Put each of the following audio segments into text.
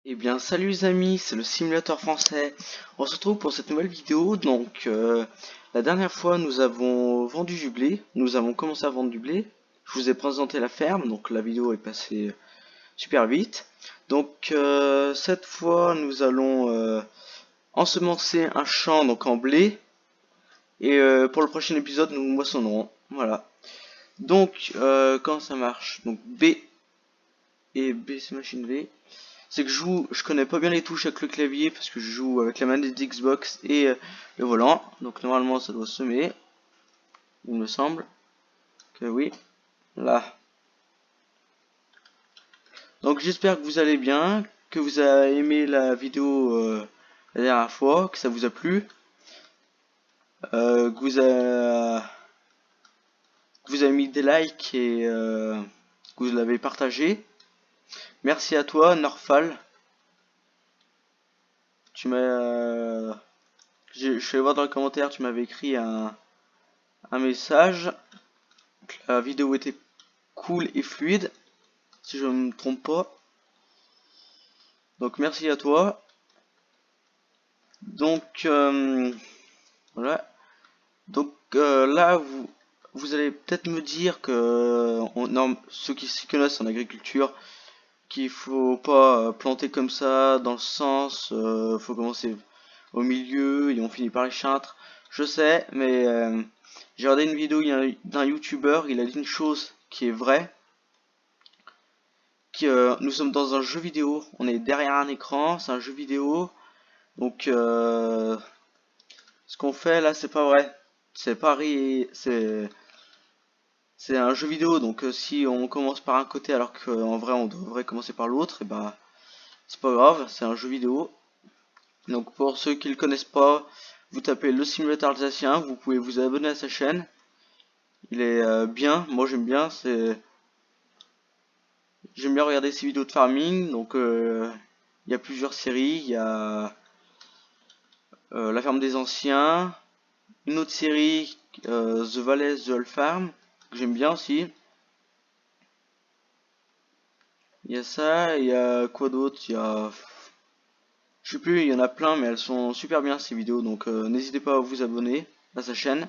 Eh bien salut les amis, c'est le simulateur français. On se retrouve pour cette nouvelle vidéo. La dernière fois nous avons vendu du blé, nous avons commencé à vendre du blé. Je vous ai présenté la ferme, donc la vidéo est passée super vite. Cette fois nous allons ensemencer un champ donc en blé. Pour le prochain épisode nous moissonnerons. Voilà. Quand ça marche? Donc B et B c'est machine V. C'est que je connais pas bien les touches avec le clavier parce que je joue avec la manette d'Xbox et le volant. Donc normalement ça doit semer, il me semble que oui. Là. Donc j'espère que vous allez bien, que vous avez aimé la vidéo la dernière fois, que ça vous a plu, que vous avez mis des likes et que vous l'avez partagé. Merci à toi Norfal. Tu m'as je vais voir dans les commentaires, tu m'avais écrit un message. La vidéo était cool et fluide, si je ne me trompe pas. Donc merci à toi. Donc voilà. Là vous allez peut-être me dire que non, ceux qui s'y connaissent en agriculture, qu'il faut pas planter comme ça dans le sens, faut commencer au milieu et on finit par les chantres. Je sais, mais j'ai regardé une vidéo d'un youtubeur, il a dit une chose qui est vraie. Nous sommes dans un jeu vidéo, on est derrière un écran, c'est un jeu vidéo, donc ce qu'on fait là c'est pas vrai, c'est pas c'est un jeu vidéo, donc si on commence par un côté alors qu'en vrai on devrait commencer par l'autre, et bah c'est pas grave, c'est un jeu vidéo. Donc pour ceux qui le connaissent pas, vous tapez le simulateur alsacien, vous pouvez vous abonner à sa chaîne, il est bien, moi j'aime bien regarder ses vidéos de farming, donc il y a plusieurs séries, il y a La ferme des anciens, une autre série, The Valley The Old Farm, que j'aime bien aussi. Il y a ça, il y a quoi d'autre? Il y a... Je sais plus, il y en a plein, mais elles sont super bien ces vidéos, donc n'hésitez pas à vous abonner à sa chaîne.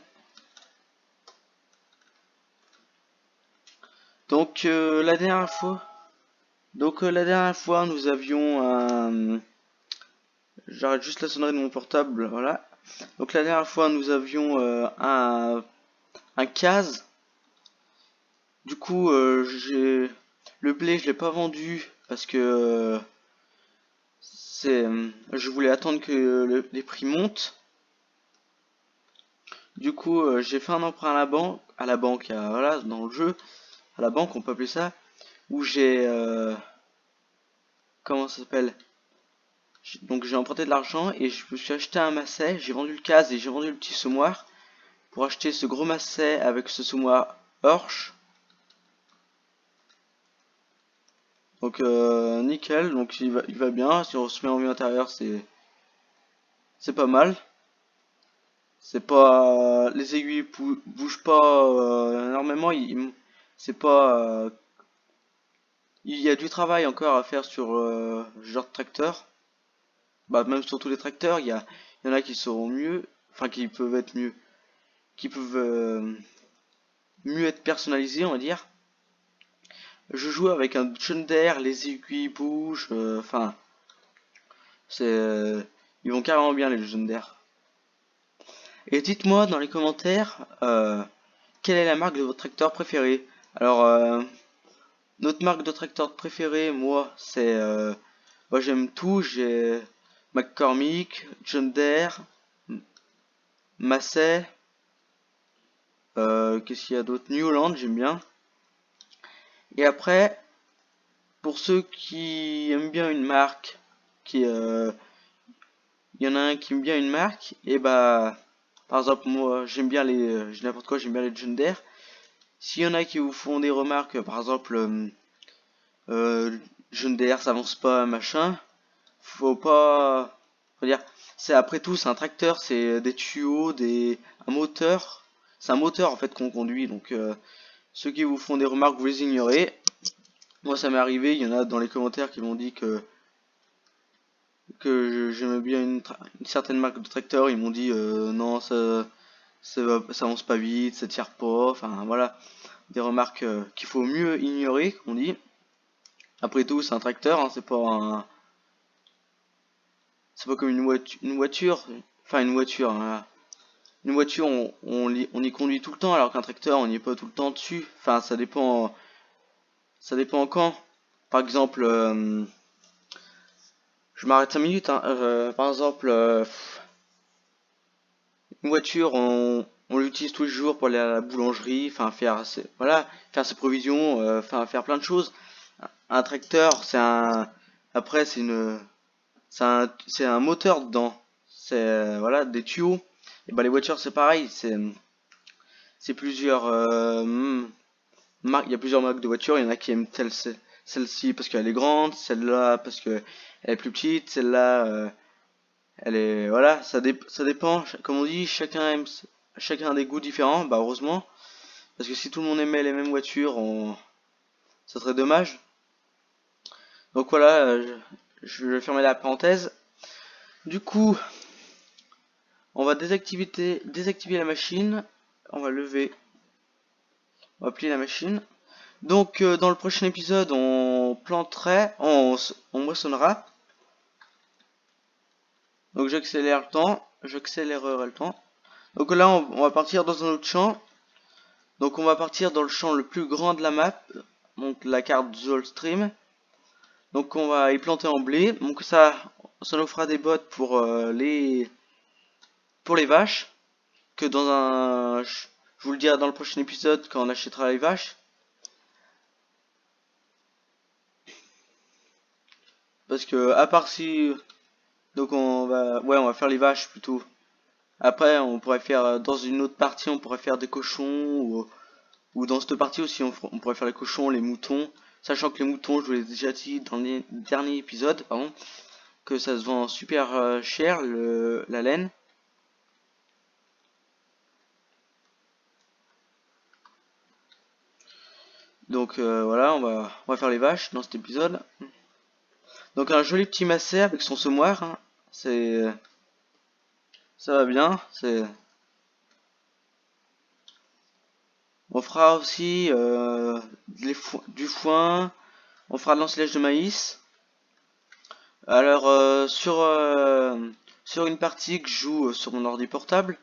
La dernière fois... la dernière fois, nous avions un... J'arrête juste la sonnerie de mon portable, voilà. Donc la dernière fois, nous avions un case. Du coup, le blé, je l'ai pas vendu parce que je voulais attendre que les prix montent. Du coup, j'ai fait un emprunt à la banque, voilà, dans le jeu, à la banque, on peut appeler ça, où j'ai, comment ça s'appelle? Donc j'ai emprunté de l'argent et je me suis acheté un masset, j'ai vendu le case et j'ai vendu le petit semoir pour acheter ce gros masset avec ce semoir Horsch. Donc nickel, donc il va bien, si on se met en vue intérieure c'est pas mal. C'est pas les aiguilles bougent pas énormément, c'est pas il y a du travail encore à faire sur ce genre de tracteur. Bah même sur tous les tracteurs, il y en a qui seront mieux, enfin qui peuvent être mieux, qui peuvent mieux être personnalisés, on va dire. Je joue avec un John Deere, les aiguilles bougent, enfin c'est ils vont carrément bien les John Deere. Et dites-moi dans les commentaires quelle est la marque de votre tracteur préféré. Alors notre marque de tracteur préférée, moi, c'est moi j'aime tout, j'ai McCormick, John Deere, Massey, qu'est-ce qu'il y a d'autre? New Holland, j'aime bien. Et après, pour ceux qui aiment bien une marque, qui il y en a un qui aime bien une marque, et bah par exemple moi j'aime bien j'ai n'importe quoi, j'aime bien les John Deere. S'il y en a qui vous font des remarques, par exemple euh, John Deere ça avance pas, machin, faut pas, faut dire, c'est après tout c'est un tracteur, c'est des tuyaux, un moteur, c'est un moteur en fait qu'on conduit, donc ceux qui vous font des remarques vous les ignorez. Moi ça m'est arrivé, il y en a dans les commentaires qui m'ont dit que que j'aimais bien une certaine marque de tracteur, ils m'ont dit non, ça avance pas vite, ça tire pas, enfin voilà, des remarques qu'il faut mieux ignorer, comme on dit. Après tout, c'est un tracteur, hein, c'est pas comme une voiture, enfin une voiture, hein. Une voiture, on y conduit tout le temps, alors qu'un tracteur, on n'y est pas tout le temps dessus. Enfin, ça dépend quand. Par exemple, je m'arrête 5 minutes, hein. Par exemple, une voiture, on l'utilise tous les jours pour aller à la boulangerie, enfin voilà, faire ses provisions, enfin faire plein de choses. Un tracteur, après c'est un moteur dedans. C'est voilà des tuyaux. Et bah les voitures c'est pareil, c'est plusieurs marques, il y a plusieurs marques de voitures, il y en a qui aiment celle-ci parce qu'elle est grande, celle-là parce que elle est plus petite, celle-là elle est voilà, ça dépend, comme on dit, chacun a des goûts différents, bah heureusement, parce que si tout le monde aimait les mêmes voitures, ça serait dommage. Donc voilà, je vais fermer la parenthèse. Du coup, on va désactiver la machine, on va lever, on va plier la machine. Donc dans le prochain épisode, on moissonnera. Donc j'accélérerai le temps. Donc là, on va partir dans un autre champ. Donc on va partir dans le champ le plus grand de la map, donc la carte Zolstream. Donc on va y planter en blé. Donc ça nous fera des bottes pour les vaches. Que je vous le dirai dans le prochain épisode quand on achètera les vaches. Parce que à part si, donc on va faire les vaches plutôt. Après on pourrait faire dans une autre partie, on pourrait faire des cochons ou dans cette partie aussi on pourrait faire les cochons, les moutons. Sachant que les moutons, je vous l'ai déjà dit dans le dernier épisode, pardon, que ça se vend super cher la laine. Donc voilà, on va faire les vaches dans cet épisode. Donc un joli petit macet avec son semoir, hein. Ça va bien. On fera aussi du foin. On fera de l'ensilage de maïs. Alors sur une partie que je joue sur mon ordi portable,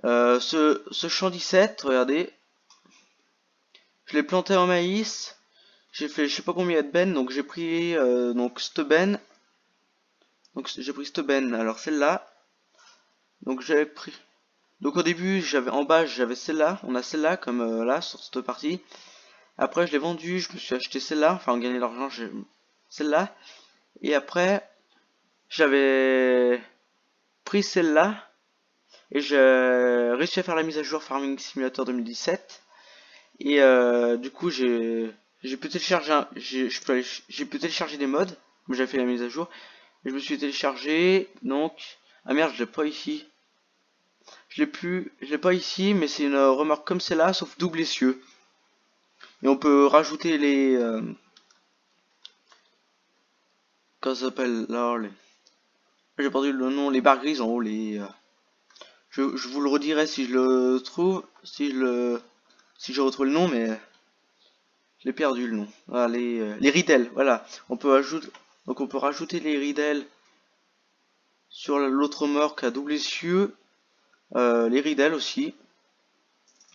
ce champ 17, regardez, je l'ai planté en maïs. J'ai fait je sais pas combien de bennes, donc j'ai pris donc cette benne. Donc j'ai pris cette benne. Alors celle-là. Donc j'avais pris. Donc au début j'avais en bas j'avais celle-là. On a celle-là comme là sur cette partie. Après je l'ai vendue, je me suis acheté celle-là. Enfin en gagner de l'argent, j'ai celle-là. Et après j'avais pris celle-là. Et j'ai réussi à faire la mise à jour Farming Simulator 2017. Et du coup j'ai pu télécharger j'ai pu télécharger des mods. Comme j'avais fait la mise à jour. Et je me suis téléchargé donc. Ah merde, je l'ai pas ici. Je l'ai pas ici, mais c'est une remarque comme celle-là, sauf double essieu. Et on peut rajouter comment ça s'appelle là j'ai perdu le nom, les barres grises en haut, je vous le redirai si je le trouve, si je retrouve le nom, mais je l'ai perdu le nom. Voilà, les ridelles, voilà. Donc on peut rajouter les ridelles sur l'autre remorque à double essieu, les ridelles aussi.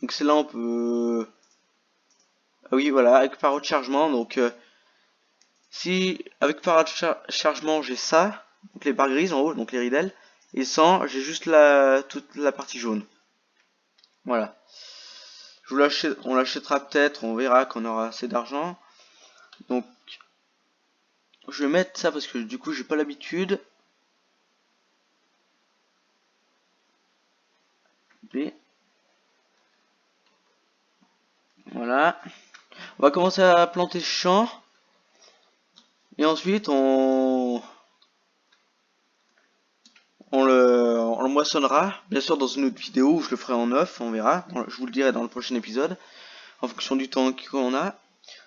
Donc c'est là on peut, ah oui voilà, avec paroi de chargement. Donc si avec paroi de chargement j'ai ça, donc les barres grises en haut, donc les ridelles, et sans j'ai juste toute la partie jaune. Voilà. On l'achètera peut-être, on verra qu'on aura assez d'argent. Donc je vais mettre ça parce que du coup j'ai pas l'habitude. Voilà. On va commencer à planter ce champ. Et ensuite on le moissonnera. Bien sûr dans une autre vidéo où je le ferai en off, on verra. Je vous le dirai dans le prochain épisode. En fonction du temps qu'on a.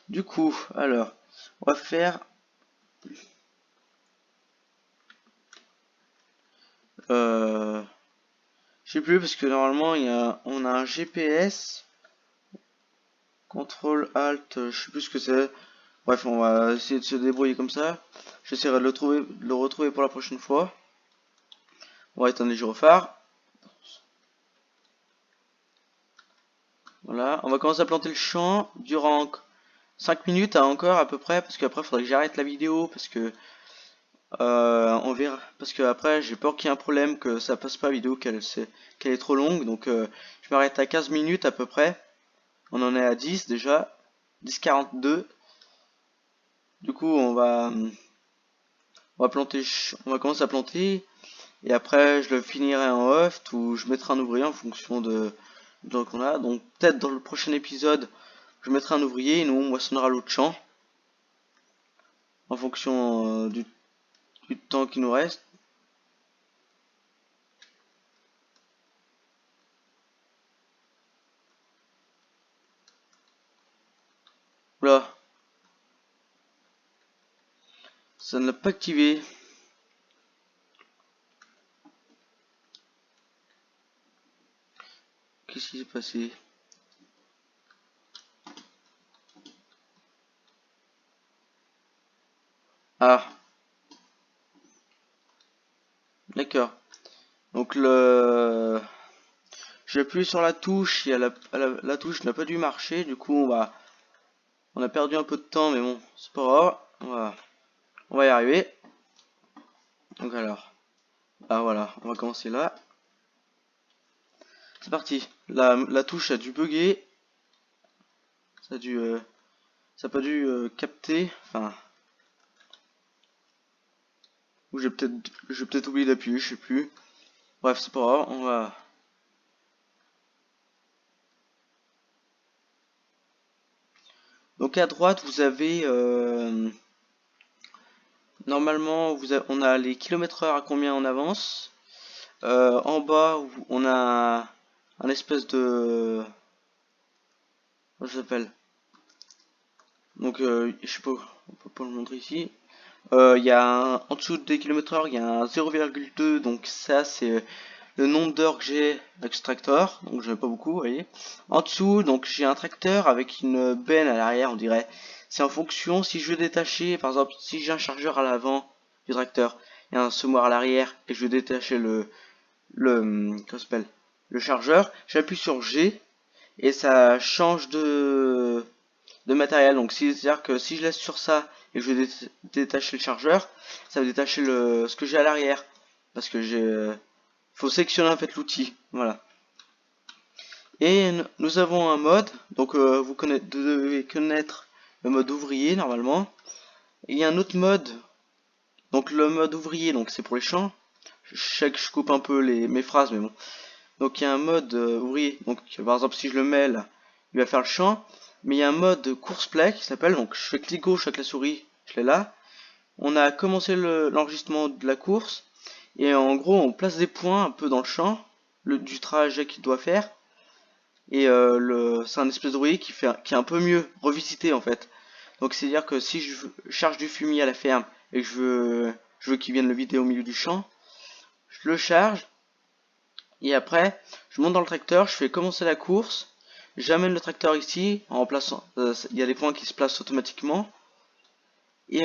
Du coup, alors, on va faire Je sais plus parce que normalement on a un GPS. Contrôle Alt, je sais plus ce que c'est. Bref, on va essayer de se débrouiller comme ça. J'essaierai de le retrouver pour la prochaine fois. On va éteindre les gyrophares. Voilà, on va commencer à planter le champ durant 5 minutes encore à peu près, parce qu'après il faudrait que j'arrête la vidéo, parce que on verra, parce que après j'ai peur qu'il y ait un problème, que ça passe pas la vidéo, qu'elle est trop longue, donc je m'arrête à 15 minutes à peu près. On en est à 10 déjà, 10:42. Du coup on va commencer à planter, et après je le finirai en off, ou je mettrai un ouvrier en fonction du temps qu'on a. Donc peut-être dans le prochain épisode, je mettrai un ouvrier et nous on moissonnera l'autre champ en fonction du temps qui nous reste. Là, ça ne l'a pas activé. Qu'est-ce qui s'est passé? Ah, d'accord. Donc j'appuie sur la touche et la touche n'a pas dû marcher. Du coup, on a perdu un peu de temps, mais bon, c'est pas grave. On va y arriver. Donc alors, ah voilà, on va commencer là. C'est parti. La touche a dû bugger. Ça a dû, ça a pas dû capter. Enfin, ou j'ai peut-être oublié d'appuyer, je sais plus. Bref, c'est pas grave. On va. Donc à droite, vous avez normalement, on a les kilomètres/heure à combien on avance. En bas, on a un espèce de... Comment ça s'appelle? Donc, je sais pas, on peut pas le montrer ici. Il y a en dessous des kilomètres/heure, il y a un 0,2, donc ça c'est le nombre d'heures que j'ai d'extracteur, donc j'en ai pas beaucoup, vous voyez. En dessous, donc j'ai un tracteur avec une benne à l'arrière, on dirait. C'est en fonction, si je veux détacher, par exemple, si j'ai un chargeur à l'avant du tracteur et un semoir à l'arrière, et je veux détacher comment ça s'appelle, le chargeur, j'appuie sur G, et ça change de matériel. Donc c'est-à-dire que si je laisse sur ça, et je vais détacher le chargeur, ça va détacher ce que j'ai à l'arrière. Parce que faut sélectionner en fait l'outil, voilà. Et nous avons un mode, donc vous devez connaître le mode ouvrier normalement. Et il y a un autre mode, donc le mode ouvrier, donc c'est pour les champs. Je sais que je coupe un peu mes phrases, mais bon. Donc il y a un mode ouvrier, donc par exemple si je le mets là, il va faire le champ. Mais il y a un mode course play qui s'appelle, donc je fais clic gauche avec la souris, je l'ai là. On a commencé l'enregistrement de la course. Et en gros, on place des points un peu dans le champ du trajet qu'il doit faire. Et c'est un espèce de rouillé qui est un peu mieux revisité en fait. Donc c'est à dire que si je charge du fumier à la ferme et que je veux qu'il vienne le vider au milieu du champ, je le charge. Et après, je monte dans le tracteur, je fais commencer la course. J'amène le tracteur ici en plaçant. Il y a des points qui se placent automatiquement. Et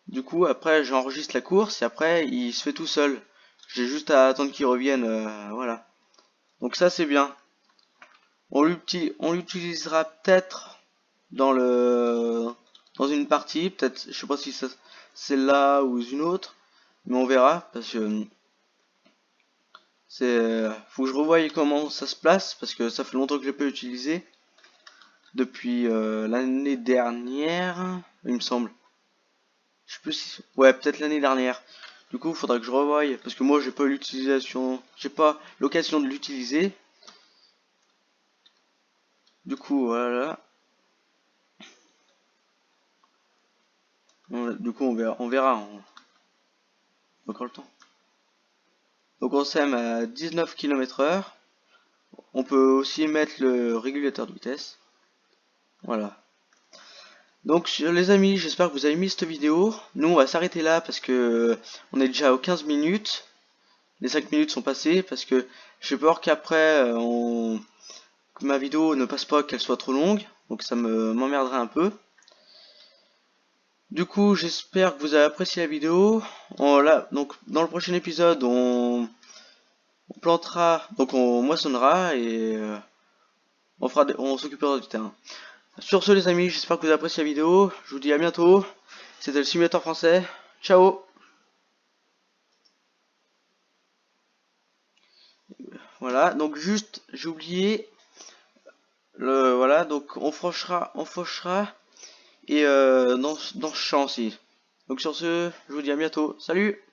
du coup, après, j'enregistre la course et après, il se fait tout seul. J'ai juste à attendre qu'il revienne, voilà. Donc ça, c'est bien. On l'utilisera peut-être dans une partie, peut-être, je sais pas si c'est là ou une autre, mais on verra parce que faut que je revoie comment ça se place parce que ça fait longtemps que je l'ai pas utilisé depuis l'année dernière, il me semble. Je sais plus si... Ouais, peut-être l'année dernière. Du coup, il faudra que je revoie, parce que moi, j'ai pas l'occasion de l'utiliser. Du coup, voilà. Du coup, on verra. Encore le temps. Donc, on sème à 19 km/h. On peut aussi mettre le régulateur de vitesse. Voilà. Donc les amis, j'espère que vous avez aimé cette vidéo. Nous on va s'arrêter là parce que on est déjà aux 15 minutes. Les 5 minutes sont passées parce que j'ai peur qu'après que ma vidéo ne passe pas, qu'elle soit trop longue. Donc ça m'emmerderait un peu. Du coup, j'espère que vous avez apprécié la vidéo. Donc dans le prochain épisode, on plantera, donc on moissonnera et on s'occupera du terrain. Sur ce les amis, j'espère que vous avez apprécié la vidéo. Je vous dis à bientôt. C'était le simulateur français. Ciao. Voilà, donc juste, j'ai oublié voilà, donc on fauchera et dans ce champ-ci. Donc sur ce, je vous dis à bientôt. Salut!